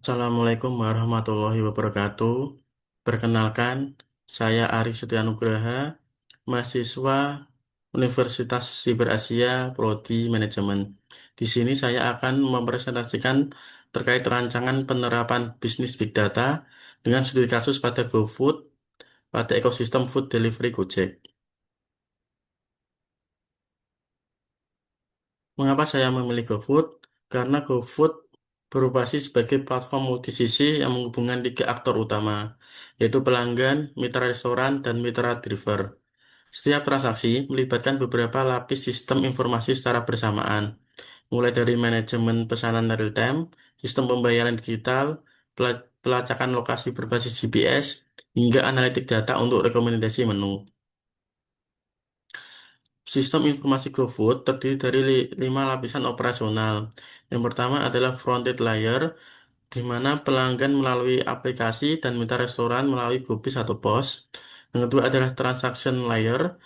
Assalamualaikum warahmatullahi wabarakatuh. Perkenalkan, saya Ari Setianugraha, mahasiswa Universitas Siber Asia, Prodi Manajemen. Di sini saya akan mempresentasikan terkait rancangan penerapan bisnis Big Data dengan studi kasus pada GoFood pada ekosistem food delivery Gojek. Mengapa saya memilih GoFood? Karena GoFood beroperasi sebagai platform multisisi yang menghubungkan tiga aktor utama, yaitu pelanggan, mitra restoran, dan mitra driver. Setiap transaksi melibatkan beberapa lapis sistem informasi secara bersamaan, mulai dari manajemen pesanan real time, sistem pembayaran digital, pelacakan lokasi berbasis GPS, hingga analitik data untuk rekomendasi menu. Sistem informasi GoFood terdiri dari lima lapisan operasional. Yang pertama adalah front-end layer, di mana pelanggan melalui aplikasi dan mitra restoran melalui GoBiz atau POS. Yang kedua adalah transaction layer,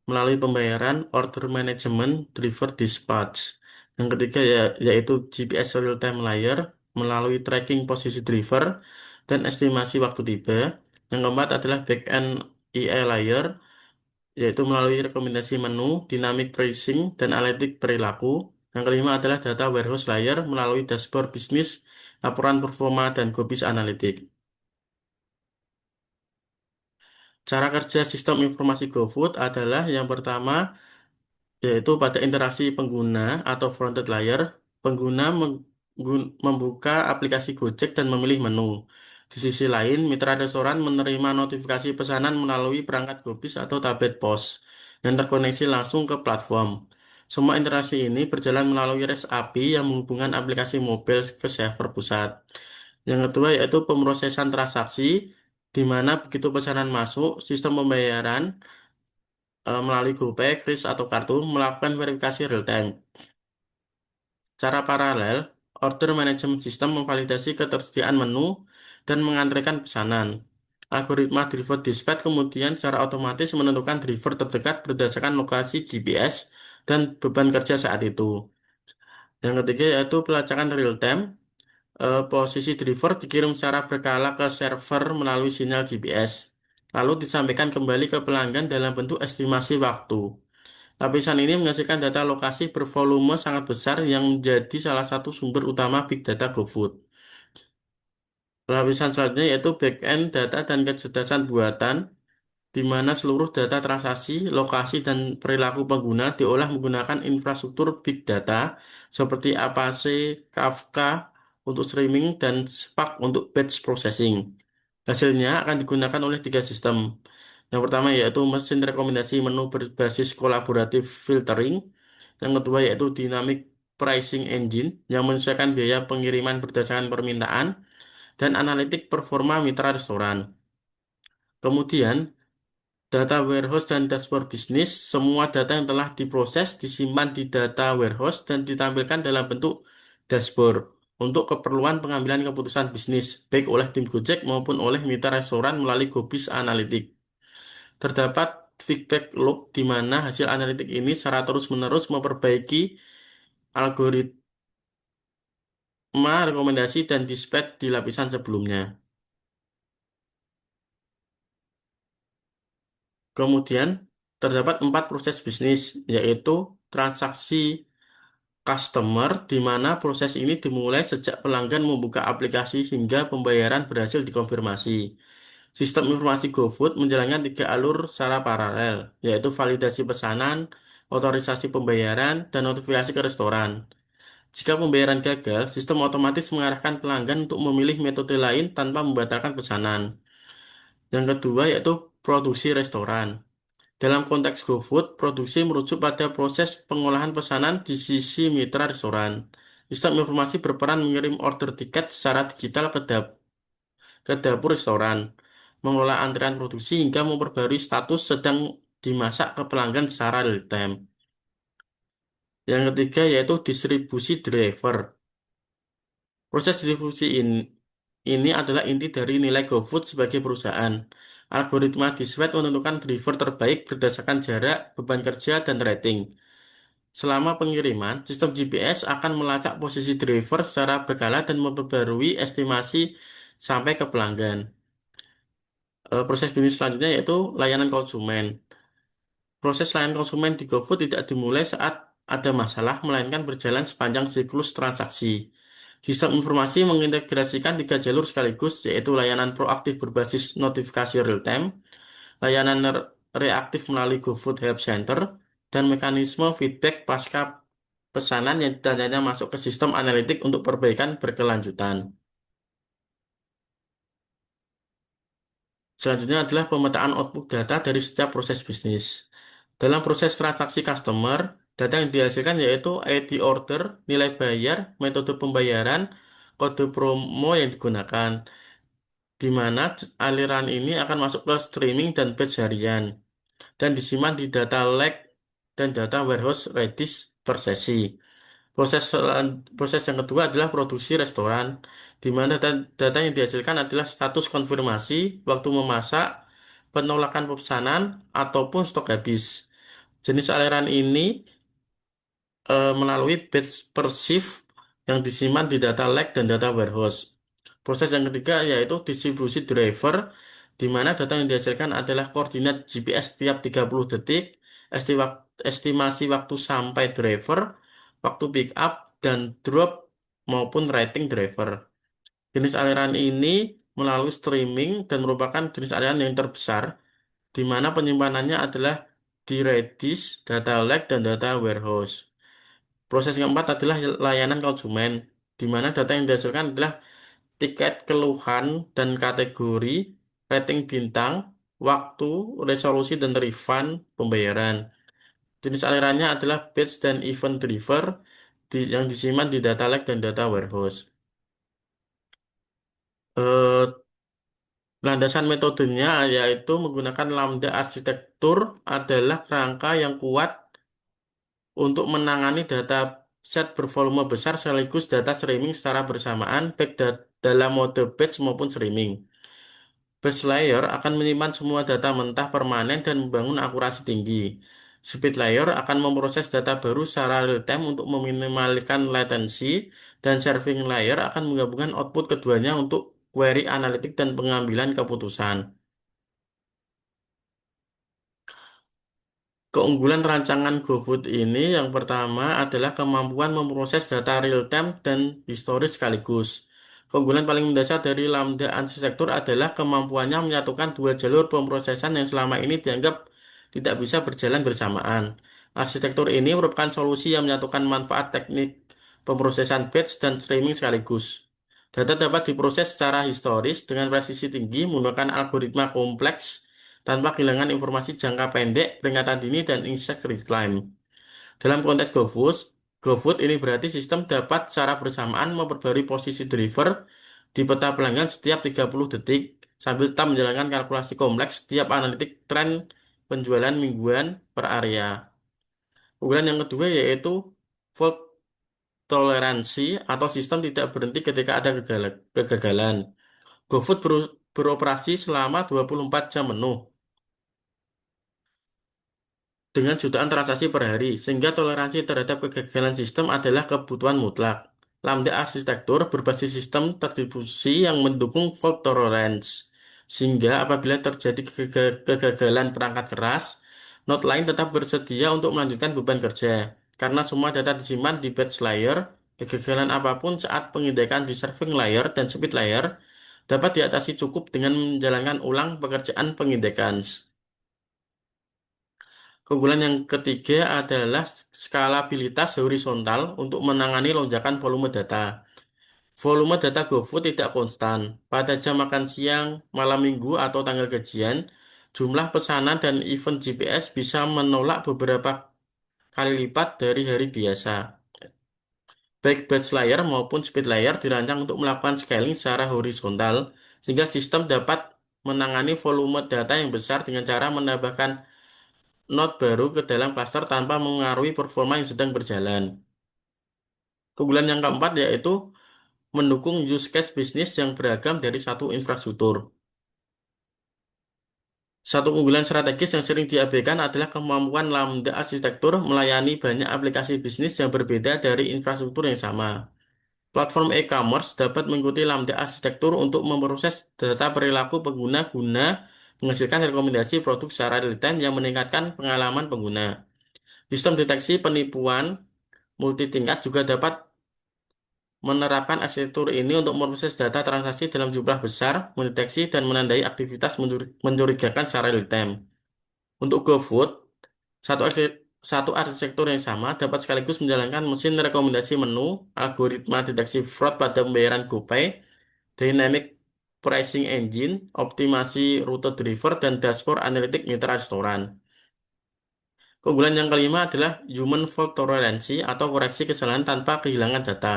melalui pembayaran, order management, driver dispatch. Yang ketiga yaitu GPS real-time layer, melalui tracking posisi driver dan estimasi waktu tiba. Yang keempat adalah back-end AI layer, yaitu melalui rekomendasi menu, dynamic pricing, dan analitik perilaku. Yang kelima adalah data warehouse layer melalui dashboard bisnis, laporan performa, dan GoBiz analitik. Cara kerja sistem informasi GoFood adalah yang pertama, yaitu pada interaksi pengguna atau fronted layer, pengguna membuka aplikasi Gojek dan memilih menu. Di sisi lain, mitra restoran menerima notifikasi pesanan melalui perangkat GoBiz atau tablet POS yang terkoneksi langsung ke platform. Semua interaksi ini berjalan melalui REST API yang menghubungkan aplikasi mobil ke server pusat. Yang kedua yaitu pemrosesan transaksi, di mana begitu pesanan masuk, sistem pembayaran melalui GoPay, Kris, atau kartu melakukan verifikasi real time. Cara paralel, order management system memvalidasi ketersediaan menu dan mengantrikan pesanan. Algoritma driver dispatch kemudian secara otomatis menentukan driver terdekat berdasarkan lokasi GPS dan beban kerja saat itu. Yang ketiga yaitu pelacakan real time. Posisi driver dikirim secara berkala ke server melalui sinyal GPS, lalu disampaikan kembali ke pelanggan dalam bentuk estimasi waktu. Lapisan ini menghasilkan data lokasi bervolume sangat besar yang menjadi salah satu sumber utama Big Data GoFood. Lapisan selanjutnya yaitu back-end data dan kecerdasan buatan, di mana seluruh data transaksi, lokasi, dan perilaku pengguna diolah menggunakan infrastruktur Big Data seperti Apache, Kafka untuk streaming, dan Spark untuk batch processing. Hasilnya akan digunakan oleh tiga sistem. Yang pertama yaitu mesin rekomendasi menu berbasis kolaboratif filtering. Yang kedua yaitu dynamic pricing engine yang menyesuaikan biaya pengiriman berdasarkan permintaan dan analitik performa mitra restoran. Kemudian, data warehouse dan dashboard bisnis, semua data yang telah diproses disimpan di data warehouse dan ditampilkan dalam bentuk dashboard untuk keperluan pengambilan keputusan bisnis, baik oleh tim Gojek maupun oleh mitra restoran melalui GoBiz Analytics. Terdapat feedback loop di mana hasil analitik ini secara terus-menerus memperbaiki algoritma rekomendasi dan dispatch di lapisan sebelumnya. Kemudian, terdapat empat proses bisnis, yaitu transaksi customer, di mana proses ini dimulai sejak pelanggan membuka aplikasi hingga pembayaran berhasil dikonfirmasi. Sistem informasi GoFood menjalankan tiga alur secara paralel, yaitu validasi pesanan, otorisasi pembayaran, dan notifikasi ke restoran. Jika pembayaran gagal, sistem otomatis mengarahkan pelanggan untuk memilih metode lain tanpa membatalkan pesanan. Yang kedua yaitu produksi restoran. Dalam konteks GoFood, produksi merujuk pada proses pengolahan pesanan di sisi mitra restoran. Sistem informasi berperan mengirim order tiket secara digital ke dapur restoran, mengelola antrian produksi hingga memperbarui status sedang dimasak ke pelanggan secara real time. Yang ketiga yaitu distribusi driver. Proses distribusi ini adalah inti dari nilai GoFood sebagai perusahaan. Algoritma dispatch menentukan driver terbaik berdasarkan jarak, beban kerja, dan rating. Selama pengiriman, sistem GPS akan melacak posisi driver secara berkala dan memperbarui estimasi sampai ke pelanggan. Proses bisnis selanjutnya yaitu layanan konsumen. Proses layanan konsumen di GoFood tidak dimulai saat ada masalah, melainkan berjalan sepanjang siklus transaksi. Sistem informasi mengintegrasikan tiga jalur sekaligus, yaitu layanan proaktif berbasis notifikasi real-time, layanan reaktif melalui GoFood Help Center, dan mekanisme feedback pasca pesanan yang datanya masuk ke sistem analitik untuk perbaikan berkelanjutan. Selanjutnya adalah pemetaan output data dari setiap proses bisnis. Dalam proses transaksi customer, data yang dihasilkan yaitu ID order, nilai bayar, metode pembayaran, kode promo yang digunakan, di mana aliran ini akan masuk ke streaming dan batch harian, dan disimpan di data lake dan data warehouse Redis per sesi. Proses yang kedua adalah produksi restoran, di mana data yang dihasilkan adalah status konfirmasi, waktu memasak, penolakan pesanan, ataupun stok habis. Jenis aliran ini melalui batch per shift yang disimpan di data lake dan data warehouse. Proses yang ketiga yaitu distribusi driver, di mana data yang dihasilkan adalah koordinat GPS setiap 30 detik, estimasi waktu sampai driver, waktu pick up, dan drop maupun rating driver. Jenis aliran ini melalui streaming dan merupakan jenis aliran yang terbesar, di mana penyimpanannya adalah di Redis, data lake, dan data warehouse. Proses yang keempat adalah layanan konsumen, di mana data yang dihasilkan adalah tiket keluhan dan kategori, rating bintang, waktu, resolusi, dan refund pembayaran. Jenis alirannya adalah batch dan event driver yang disimpan di data lake dan data warehouse. Eh, Landasan metodenya yaitu menggunakan lambda arsitektur adalah kerangka yang kuat untuk menangani data set bervolume besar sekaligus data streaming secara bersamaan baik dalam mode batch maupun streaming. Batch layer akan menyimpan semua data mentah permanen dan membangun akurasi tinggi. Speed layer akan memproses data baru secara real-time untuk meminimalkan latency, dan serving layer akan menggabungkan output keduanya untuk query analitik dan pengambilan keputusan. Keunggulan rancangan GoFood ini yang pertama adalah kemampuan memproses data real-time dan historis sekaligus. Keunggulan paling mendasar dari Lambda arsitektur adalah kemampuannya menyatukan dua jalur pemrosesan yang selama ini dianggap tidak bisa berjalan bersamaan. Arsitektur ini merupakan solusi yang menyatukan manfaat teknik pemrosesan batch dan streaming sekaligus. Data dapat diproses secara historis dengan presisi tinggi menggunakan algoritma kompleks tanpa kehilangan informasi jangka pendek, peringatan dini, dan insight real time. Dalam konteks GoFood ini berarti sistem dapat secara bersamaan memperbarui posisi driver di peta pelanggan setiap 30 detik sambil tetap menjalankan kalkulasi kompleks setiap analitik tren penjualan mingguan per area. Kemudian yang kedua yaitu fault toleransi atau sistem tidak berhenti ketika ada kegagalan. GoFood beroperasi selama 24 jam penuh dengan jutaan transaksi per hari, sehingga toleransi terhadap kegagalan sistem adalah kebutuhan mutlak. Lambda arsitektur berbasis sistem terdistribusi yang mendukung fault tolerance, sehingga apabila terjadi kegagalan perangkat keras, node lain tetap bersedia untuk melanjutkan beban kerja. Karena semua data disimpan di batch layer, kegagalan apapun saat pengindaikan di serving layer dan speed layer dapat diatasi cukup dengan menjalankan ulang pekerjaan pengindaikan. Keunggulan yang ketiga adalah skalabilitas horizontal untuk menangani lonjakan volume data. Volume data GoFood tidak konstan. Pada jam makan siang, malam minggu, atau tanggal gajian, jumlah pesanan dan event GPS bisa menolak beberapa kali lipat dari hari biasa. Baik batch layer maupun speed layer dirancang untuk melakukan scaling secara horizontal, sehingga sistem dapat menangani volume data yang besar dengan cara menambahkan node baru ke dalam cluster tanpa mengaruhi performa yang sedang berjalan. Keunggulan yang keempat yaitu mendukung use case bisnis yang beragam dari satu infrastruktur. Satu keunggulan strategis yang sering diabaikan adalah kemampuan Lambda arsitektur melayani banyak aplikasi bisnis yang berbeda dari infrastruktur yang sama. Platform e-commerce dapat mengikuti Lambda arsitektur untuk memproses data perilaku pengguna guna menghasilkan rekomendasi produk secara real-time yang meningkatkan pengalaman pengguna. Sistem deteksi penipuan multi tingkat juga dapat menerapkan arsitektur ini untuk memproses data transaksi dalam jumlah besar, mendeteksi dan menandai aktivitas mencurigakan secara real-time. Untuk GoFood, satu arsitektur yang sama dapat sekaligus menjalankan mesin rekomendasi menu, algoritma deteksi fraud pada pembayaran GoPay, dynamic pricing engine, optimasi rute driver, dan dashboard analitik mitra restoran. Keunggulan yang kelima adalah human fault tolerance atau koreksi kesalahan tanpa kehilangan data.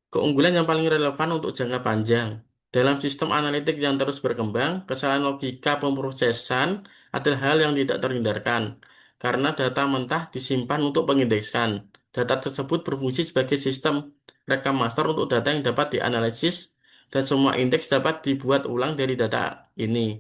Keunggulan yang paling relevan untuk jangka panjang. Dalam sistem analitik yang terus berkembang, kesalahan logika pemrosesan adalah hal yang tidak terhindarkan, karena data mentah disimpan untuk pengindeksan. Data tersebut berfungsi sebagai sistem rekam master untuk data yang dapat dianalisis, dan semua indeks dapat dibuat ulang dari data ini.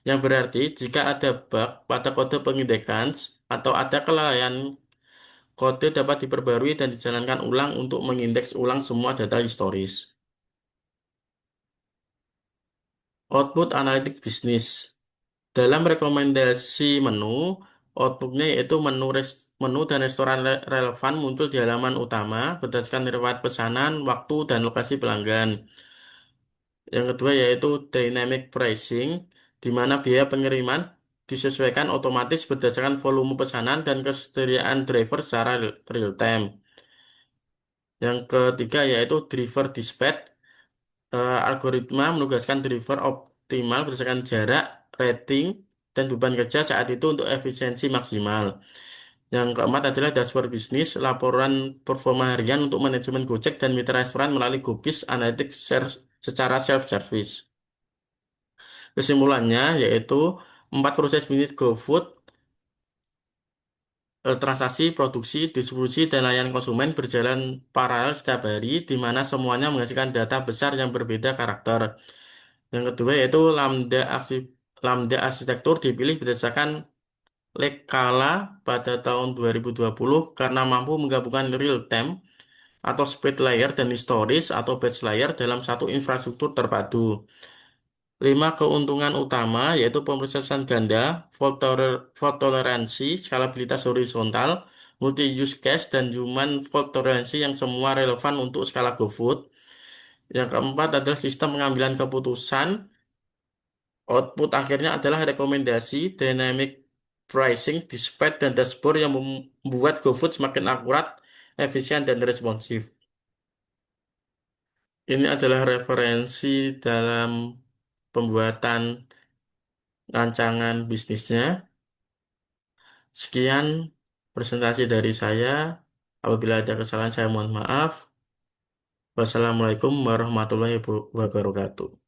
Yang berarti, jika ada bug pada kode pengindekan atau ada kelalaian, kode dapat diperbarui dan dijalankan ulang untuk mengindeks ulang semua data historis. Output analitik bisnis. Dalam rekomendasi menu, outputnya yaitu menu dan restoran relevan muncul di halaman utama berdasarkan riwayat pesanan, waktu, dan lokasi pelanggan. Yang kedua yaitu dynamic pricing, di mana biaya pengiriman disesuaikan otomatis berdasarkan volume pesanan dan kesediaan driver secara real time. Yang ketiga yaitu driver dispatch. Algoritma menugaskan driver optimal berdasarkan jarak, rating, dan beban kerja saat itu untuk efisiensi maksimal. Yang keempat adalah dashboard bisnis, laporan performa harian untuk manajemen Gojek dan mitra restoran melalui Gopis Analytics secara self-service. Kesimpulannya yaitu empat proses bisnis GoFood, transaksi, produksi, distribusi, dan layanan konsumen berjalan paralel setiap hari, di mana semuanya menghasilkan data besar yang berbeda karakter. Yang kedua yaitu Lambda arsitektur dipilih berdasarkan Lake Kala pada tahun 2020 karena mampu menggabungkan real time atau speed layer dan historis atau batch layer dalam satu infrastruktur terpadu. Lima keuntungan utama yaitu pemrosesan ganda, fault toleransi, skalabilitas horizontal, multi use case, dan human fault toleransi yang semua relevan untuk skala GoFood. Yang keempat adalah sistem pengambilan keputusan. Output akhirnya adalah rekomendasi, dynamic pricing, dispatch, dan dashboard yang membuat GoFood semakin akurat, efisien, dan responsif. Ini adalah referensi dalam pembuatan rancangan bisnisnya. Sekian presentasi dari saya. Apabila ada kesalahan, saya mohon maaf. Wassalamualaikum warahmatullahi wabarakatuh.